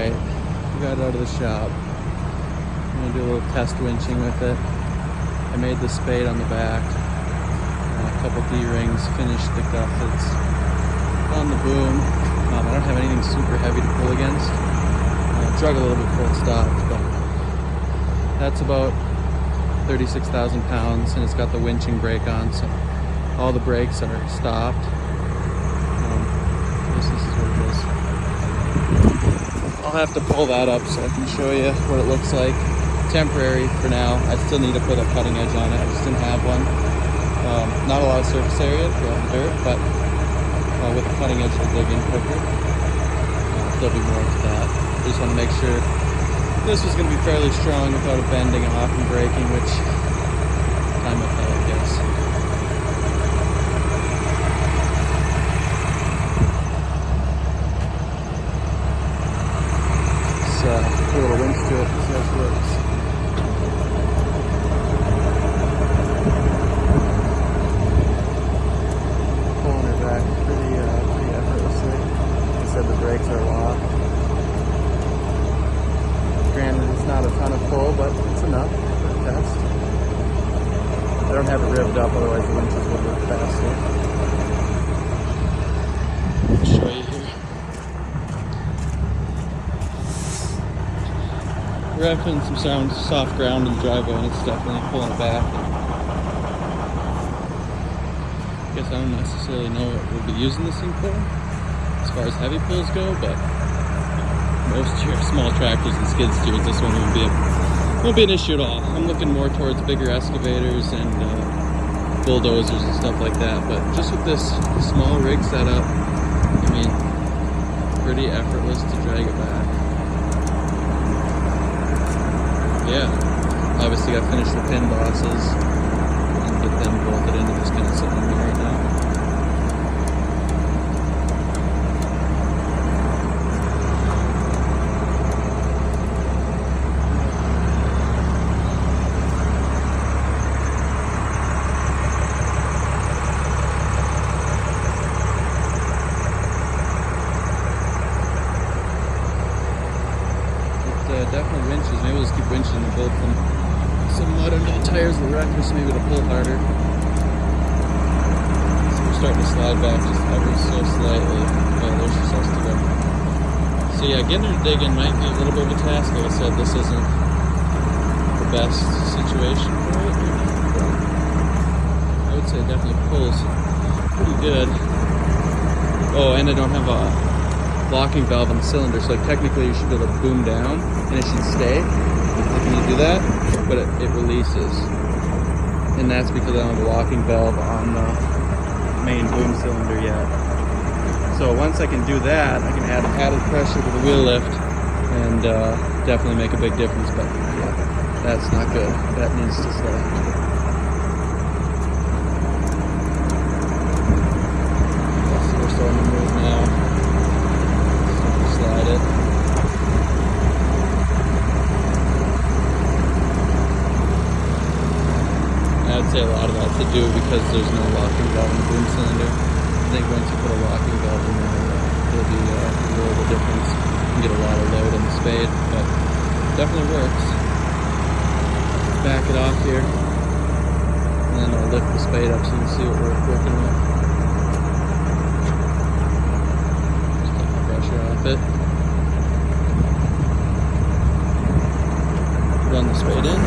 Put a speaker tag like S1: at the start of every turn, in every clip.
S1: Alright, we got it out of the shop. I'm gonna do a little test winching with it. I made the spade on the back, a couple D-rings, finished the guffets on the boom. I don't have anything super heavy to pull against. I drug a little bit before it stopped, but that's about 36,000 pounds, and it's got the winching brake on, so all the brakes are stopped. This is what it is. I'll have to pull that up so I can show you what it looks like. Temporary for now. I still need to put a cutting edge on it. I just didn't have one. Not a lot of surface area, dirt, but with a cutting edge it'll dig in quicker. There'll be more to that. Just want to make sure this was going to be fairly strong without it bending off and breaking, which time will tell, I guess. Put a little winch to it, see how it works. Pulling her back pretty effortlessly. I said the brakes are locked. Granted, it's not a ton of pull, but it's enough for a test. I don't have it ribbed up, otherwise the winches would work faster. I'll show you here. We're having some soft ground in the driveway, and it's definitely pulling it back. I guess I don't necessarily know what we'll be using this thing for as far as heavy pulls go, but most of your small tractors and skid steers, this one won't be an issue at all. I'm looking more towards bigger excavators and bulldozers and stuff like that, but just with this small rig setup, I mean, pretty effortless to drag it back. Yeah, obviously I finished the pin bosses and get them bolted in. I'm just kind of sitting in there right now. Definitely winches. Maybe we'll just keep winching the both of them. Some mud under the tires of the wrecker, so maybe it'll pull harder. So we're starting to slide back just ever so slightly. Oh, there she starts to go. So yeah, getting her to dig in might be a little bit of a task. Like I said, this isn't the best situation for it. But I would say it definitely pulls pretty good. Oh, and I don't have a locking valve on the cylinder, so like technically you should be able to boom down and it should stay like when you do that, but it releases, and that's because I don't have a locking valve on the main boom cylinder yet. So once I can do that, I can add added pressure to the wheel lift and definitely make a big difference. But yeah, that's not good. That needs to stay. So we're starting to move now. Slide it. I'd say a lot of that's to do because there's no locking valve in the boom cylinder. I think once you put a locking valve in there, it'll be a world of difference. You can get a lot of load on the spade, but it definitely works. Back it off here, and then I'll lift the spade up so you can see what we're working with. Off it. Run the spade in.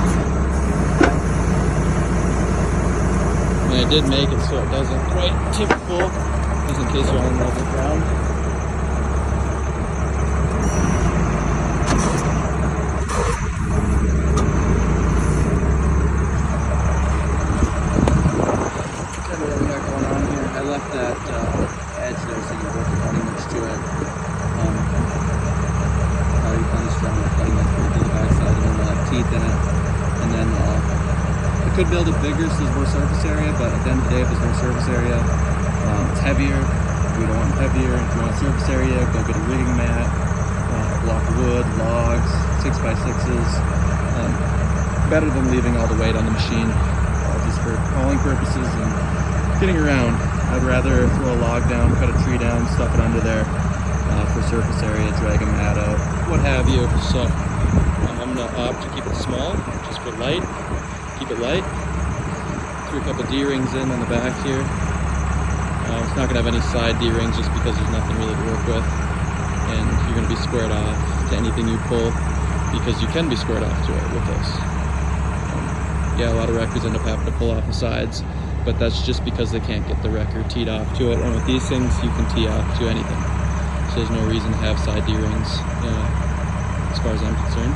S1: And I did make it so it doesn't quite tip full, just in case you're on level ground. Kind of what we got going on here. I left that edge there so you don't have too much to it. Probably kind of strong with cutting edge to the backside, and then we'll have teeth in it. And then I could build it bigger so there's more surface area, but at the end of the day, if there's no surface area, it's heavier. We don't want heavier. If you want surface area, go get a rigging mat, block of wood, logs, 6x6s. Better than leaving all the weight on the machine, just for hauling purposes and getting around. I'd rather throw a log down, cut a tree down, stuff it under there, for surface area, dragging mat out, what have you. So I'm gonna opt to keep it small, just for light, keep it light. Threw a couple D-rings in on the back here. It's not gonna have any side D-rings just because there's nothing really to work with. And you're gonna be squared off to anything you pull because you can be squared off to it with this. Yeah, a lot of wreckers end up having to pull off the sides, but that's just because they can't get the wrecker teed off to it. And with these things, you can tee off to anything. So there's no reason to have side D-rings as far as I'm concerned.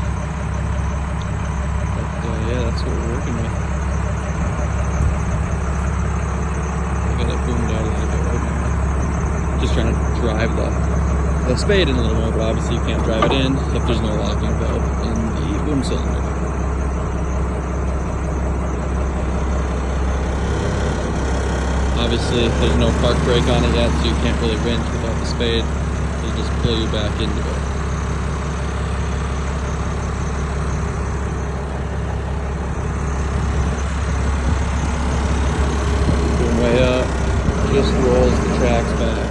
S1: But yeah, that's what we're working with. I got it boomed out a little bit right now. Just trying to drive the spade in a little more, but obviously you can't drive it in if there's no locking valve in the boom cylinder. Obviously, there's no park brake on it yet, so you can't really winch without the spade. It'll just pull you back into it. Going way up, just rolls the tracks back.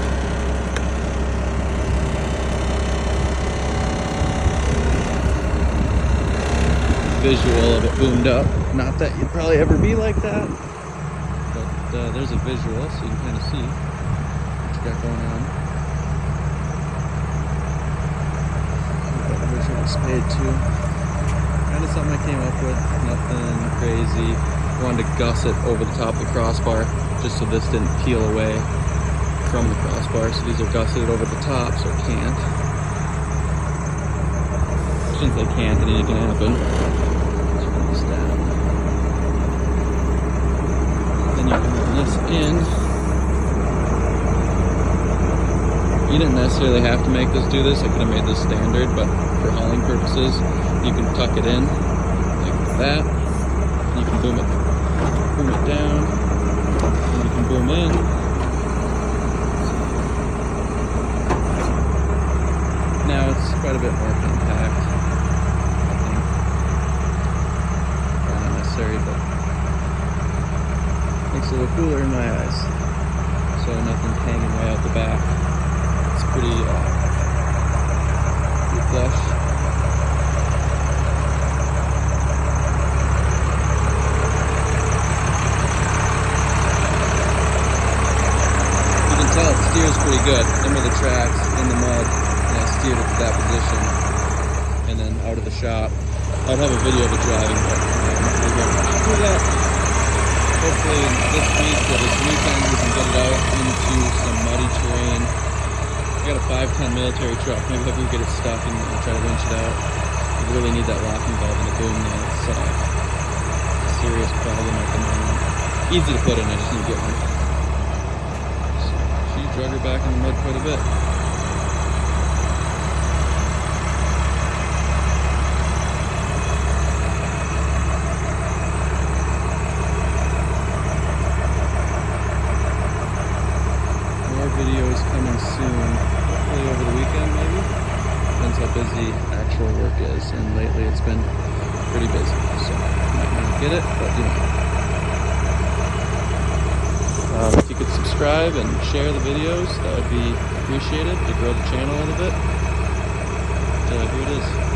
S1: Visual of it boomed up. Not that you'd probably ever be like that. There's a visual, so you can kind of see what you got going on. Got a visual of spade too. Kind of something I came up with, nothing crazy. Wanted to gusset over the top of the crossbar just so this didn't peel away from the crossbar. So these are gusseted over the top so it can't. Since they can't, anything can happen. Let's put this down. Then you can run this in. You didn't necessarily have to make this do this. I could have made this standard, but for hauling purposes, you can tuck it in like that. And you can boom it down, and you can boom in. Now it's quite a bit more compact. Not necessary, but makes it look cooler in my eyes. So nothing's hanging way out the back. It's pretty flush. You can tell it steers pretty good. Into the tracks, in the mud, and I steered it to that position. And then out of the shop. I'd have a video of it driving, but do that. Hopefully this week or this weekend we can get it out into some muddy terrain. I got a 5'10" military truck. Maybe if we can get it stuck and try to winch it out. We really need that locking valve in the boom now. It's a serious problem at the moment. Easy to put in, I just need to get one. So she drug her back in the mud quite a bit. Videos coming soon, hopefully over the weekend maybe. Depends how busy actual work is, and lately it's been pretty busy, so might not get it, but you know. If you could subscribe and share the videos, that would be appreciated to grow the channel a little bit. So here it is.